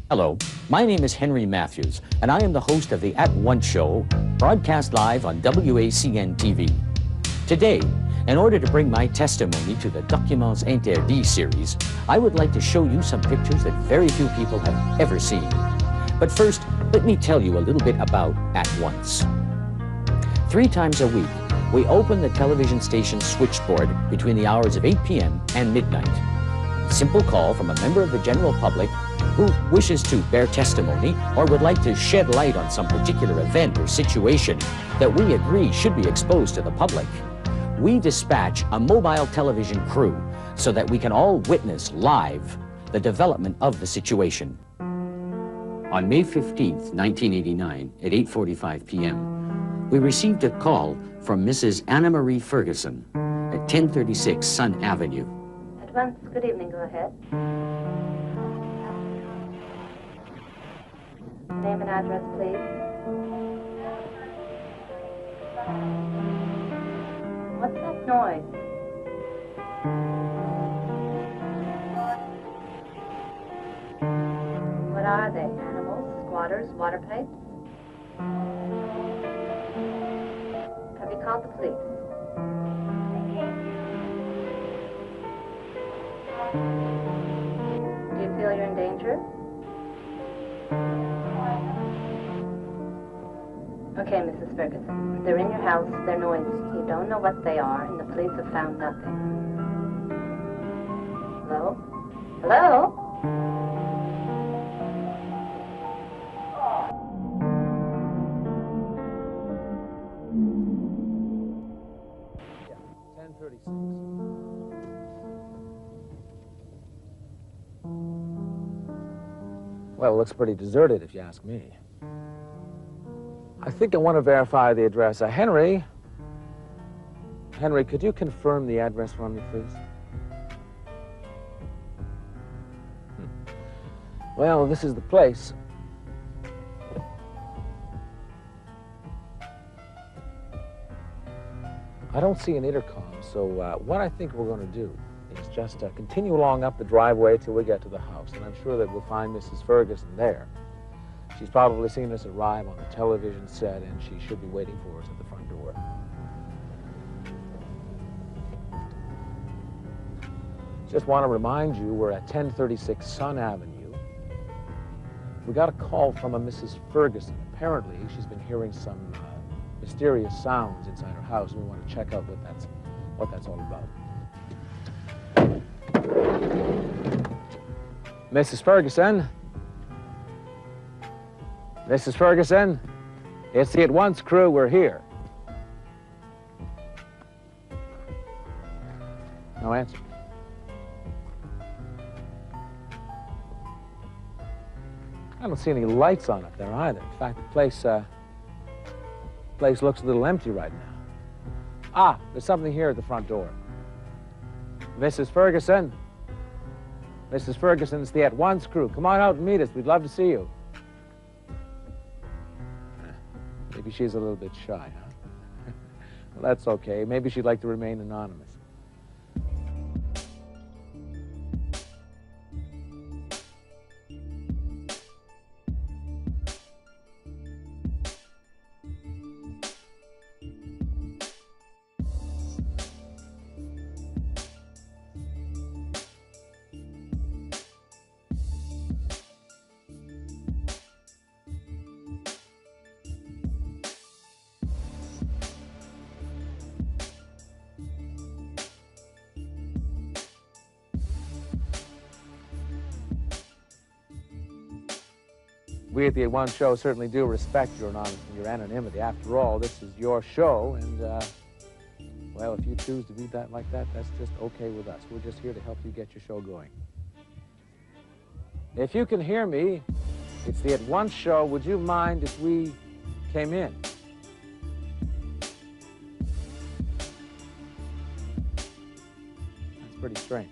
Hello, my name is Henry Matthews, and I am the host of the At Once Show, broadcast live on WACN TV. Today, in order to bring my testimony to the Documents Interdits series, I would like to show you some pictures that very few people have ever seen. But first, let me tell you a little bit about At Once. 3 times a week, we open the television station switchboard between the hours of 8 p.m. and midnight. A simple call from a member of the general public who wishes to bear testimony or would like to shed light on some particular event or situation that we agree should be exposed to the public. We dispatch a mobile television crew so that we can all witness live the development of the situation. On May 15th, 1989, at 8:45 p.m., we received a call from Mrs. Anna Marie Ferguson at 1036 Sun Avenue. At once, good evening, go ahead. Name and address, please. What's that noise? What are they? Animals? Squatters? Water pipes? Have you called the police? Do you feel you're in danger? Okay, Mrs. Ferguson. They're in your house, they're noisy. You don't know what they are, and the police have found nothing. Hello? Hello? Yeah, 10:36. Well, it looks pretty deserted, if you ask me. I think I want to verify the address. Henry, could you confirm the address for me, please? Well, this is the place. I don't see an intercom, so what I think we're going to do is just continue along up the driveway till we get to the house, and I'm sure that we'll find Mrs. Ferguson there. She's probably seen us arrive on the television set, and she should be waiting for us at the front door. Just want to remind you, we're at 1036 Sun Avenue. We got a call from a Mrs. Ferguson. Apparently, she's been hearing some mysterious sounds inside her house, and we want to check out what that's all about. Mrs. Ferguson? Mrs. Ferguson, it's the At Once crew, we're here. No answer. I don't see any lights on up there either. In fact, the place looks a little empty right now. Ah, there's something here at the front door. Mrs. Ferguson. Mrs. Ferguson, it's the At Once crew. Come on out and meet us. We'd love to see you. Maybe she's a little bit shy, huh? Well, that's okay. Maybe she'd like to remain anonymous. We at the At Once Show certainly do respect your anonymity. After all, this is your show, and, well, if you choose to be that like that, that's just okay with us. We're just here to help you get your show going. If you can hear me, it's the At Once Show. Would you mind if we came in? That's pretty strange.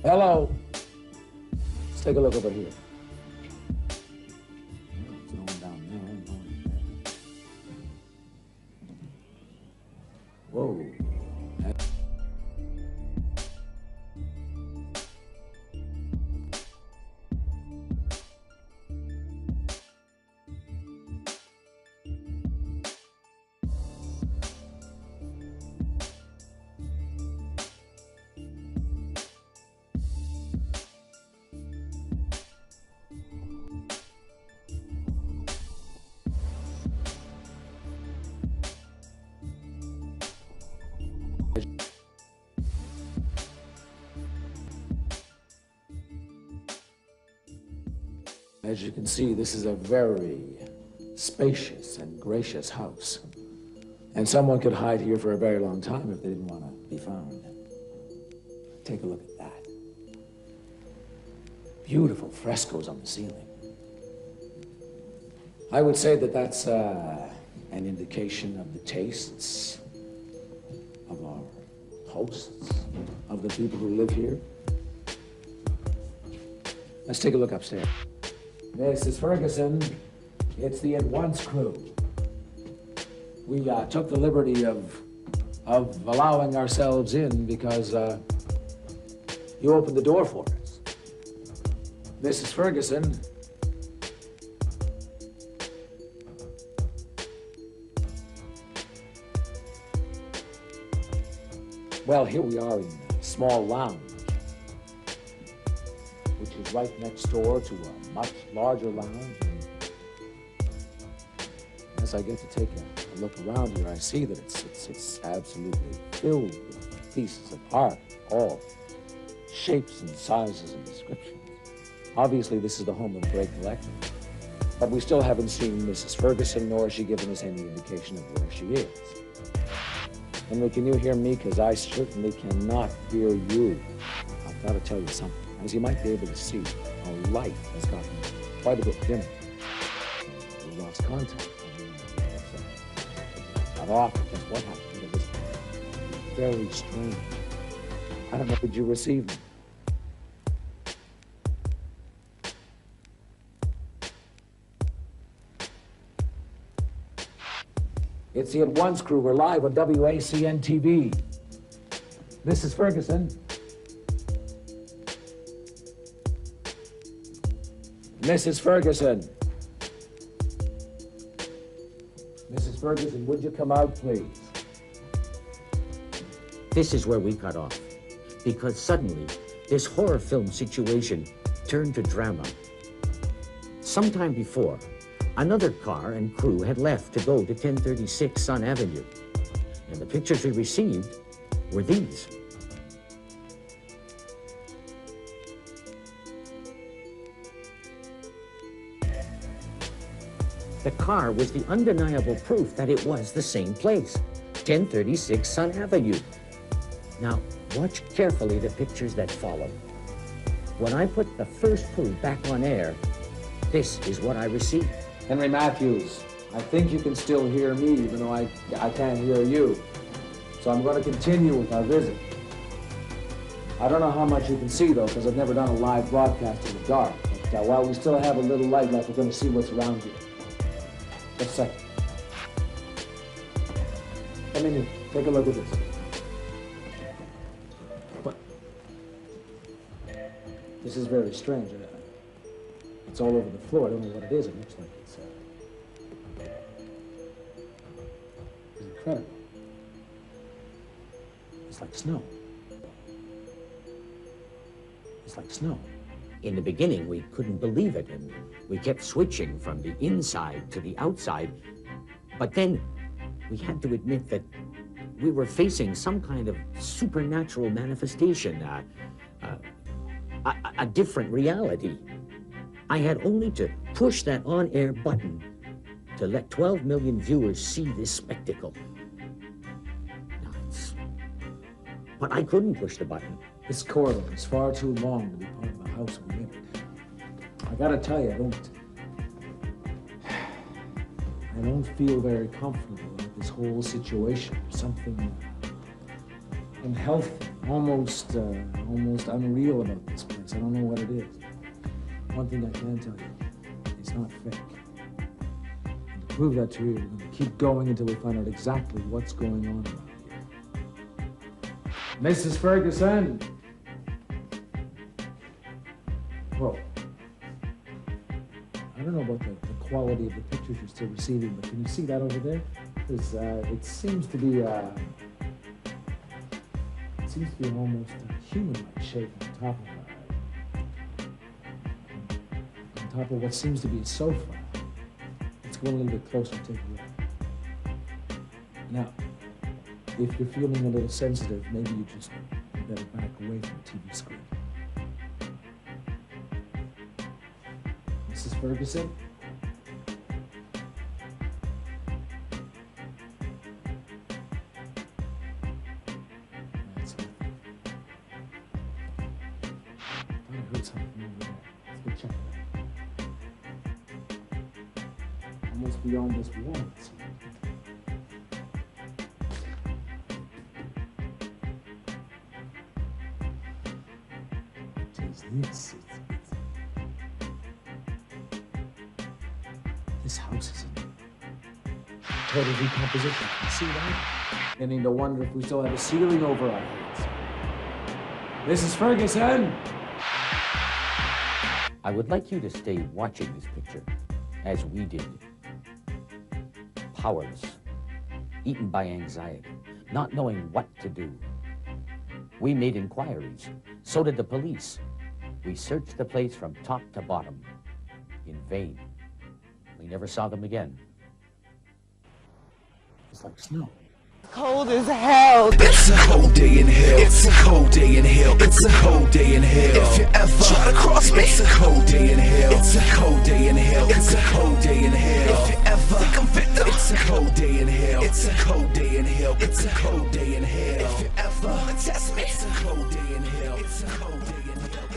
Hello. Let's take a look over here. It's going down there and going there. Whoa. As you can see, this is a very spacious and gracious house. And someone could hide here for a very long time if they didn't want to be found. Take a look at that. Beautiful frescoes on the ceiling. I would say that that's an indication of the tastes of our hosts, of the people who live here. Let's take a look upstairs. Mrs. Ferguson, it's the At Once crew. We took the liberty of allowing ourselves in because you opened the door for us. Mrs. Ferguson. Well, here we are in a small lounge, which is right next door to a much larger lounge. And as I get to take a look around here, I see that it's absolutely filled with pieces of art, all shapes and sizes and descriptions. Obviously, this is the home of a great collector, but we still haven't seen Mrs. Ferguson, nor has she given us any indication of where she is. Henry, can you hear me? Because I certainly cannot hear you. I've got to tell you something. As you might be able to see, our light has gotten quite a bit dimmer. We lost contact. Got off because what happened? It was very strange. I don't know, did you receive me? It's the At Once crew. We're live on WACN TV. Mrs. Ferguson. Mrs. Ferguson. Mrs. Ferguson, would you come out, please? This is where we cut off, because suddenly this horror film situation turned to drama. Sometime before, another car and crew had left to go to 1036 Sun Avenue, and the pictures we received were these. The car was the undeniable proof that it was the same place, 1036 Sun Avenue. Now, watch carefully the pictures that follow. When I put the first clue back on air, this is what I received. Henry Matthews, I think you can still hear me, even though I can't hear you. So I'm going to continue with our visit. I don't know how much you can see, though, because I've never done a live broadcast in the dark. But while we still have a little light left, we're going to see what's around you. Just a second. Come in here. Take a look at this. What? This is very strange. It's all over the floor. I don't know what it is. It looks like it's incredible. It's like snow. It's like snow. In the beginning, we couldn't believe it, and we kept switching from the inside to the outside. But then we had to admit that we were facing some kind of supernatural manifestation, a different reality. I had only to push that on-air button to let 12 million viewers see this spectacle. But I couldn't push the button. This corridor is far too long to be part of the house we live in. I gotta tell you, I don't feel very comfortable with this whole situation. There's something unhealthy, almost unreal about this place. I don't know what it is. One thing I can tell you, it's not fake. And to prove that to you, we're going to keep going until we find out exactly what's going on around here. Mrs. Ferguson! Whoa. I don't know about the quality of the pictures you're still receiving, but can you see that over there? Because it seems to be almost a human-like shape on top of what seems to be a sofa. Let's go a little bit closer and take a look. Now, if you're feeling a little sensitive, maybe you just better back away from the TV screen. Mrs. Ferguson? That's it. I heard something over there. Let's go check that. Almost beyond this wall. This. This house is in total decomposition. You see that? It ain't no wonder if we still have a ceiling over our heads. Mrs. Ferguson! I would like you to stay watching this picture, as we did. Powerless, eaten by anxiety, not knowing what to do. We made inquiries. So did the police. We searched the place from top to bottom. In vain. We never saw them again. It's like snow. Cold as hell. It's a cold day in hell. It's a cold day in hell. It's a cold day in hell. If you ever try to cross me, it's a cold day in hell. It's a cold day in hell. It's a cold day in hell. If you ever think I'm victim, it's a cold day in hell. It's a cold day in hell. It's a cold day in hell. If you ever wanna test me, it's a cold day in hell. It's a cold day in hell.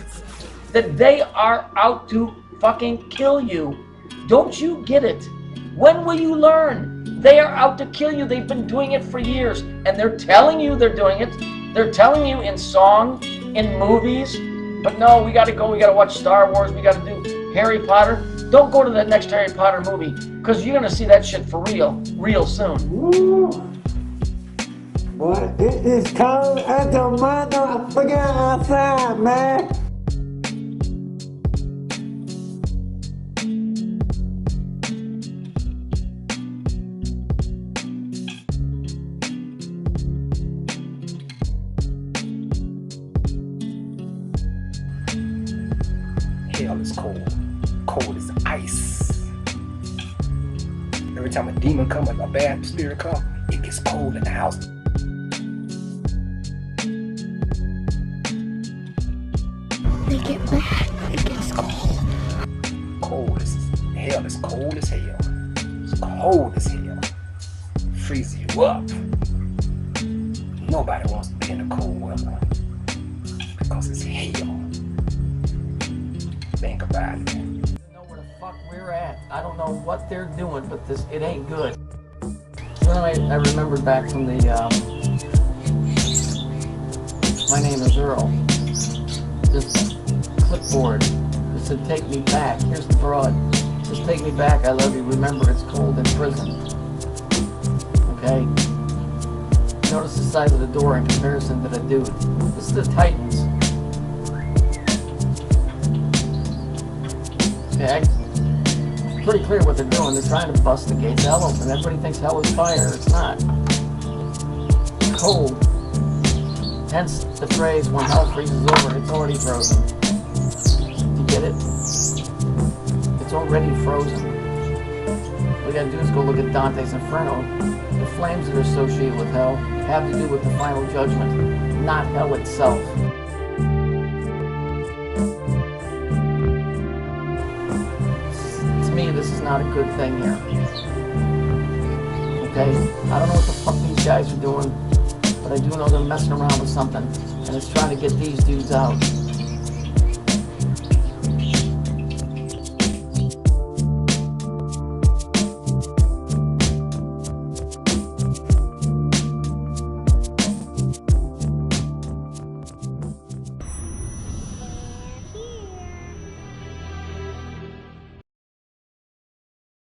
That they are out to fucking kill you. Don't you get it? When will you learn? They are out to kill you. They've been doing it for years, and they're telling you they're doing it. They're telling you in song, in movies, but no, we gotta go, we gotta watch Star Wars, we gotta do Harry Potter. Don't go to the next Harry Potter movie, because you're gonna see that shit for real soon. Ooh. Boy, it is cold as a motherfucker outside, man. Hell is cold. Cold as ice. Every time a demon comes, like a bad spirit comes, it gets cold in the house. They get mad. It gets cold. Cold as hell. Is cold as hell. It's cold as hell. Freezes you up. Nobody wants to be in the cold weather because it's hell. Think about it. I don't know where the fuck we're at. I don't know what they're doing, but it ain't good. So anyway, I remembered back from the, my name is Earl. This clipboard. This said, take me back. Here's the broad. Just take me back. I love you. Remember, it's cold in prison. Okay? Notice the size of the door in comparison to the dude. This is the Titans. Okay, it's pretty clear what they're doing. They're trying to bust the gates of hell open. Everybody thinks hell is fire. It's not. It's cold. Hence the phrase, when hell freezes over, it's already frozen. Do you get it? It's already frozen. What you gotta do is go look at Dante's Inferno. The flames that are associated with hell have to do with the final judgment, not hell itself. This is not a good thing here. Okay? I don't know what the fuck these guys are doing, but I do know they're messing around with something, and it's trying to get these dudes out.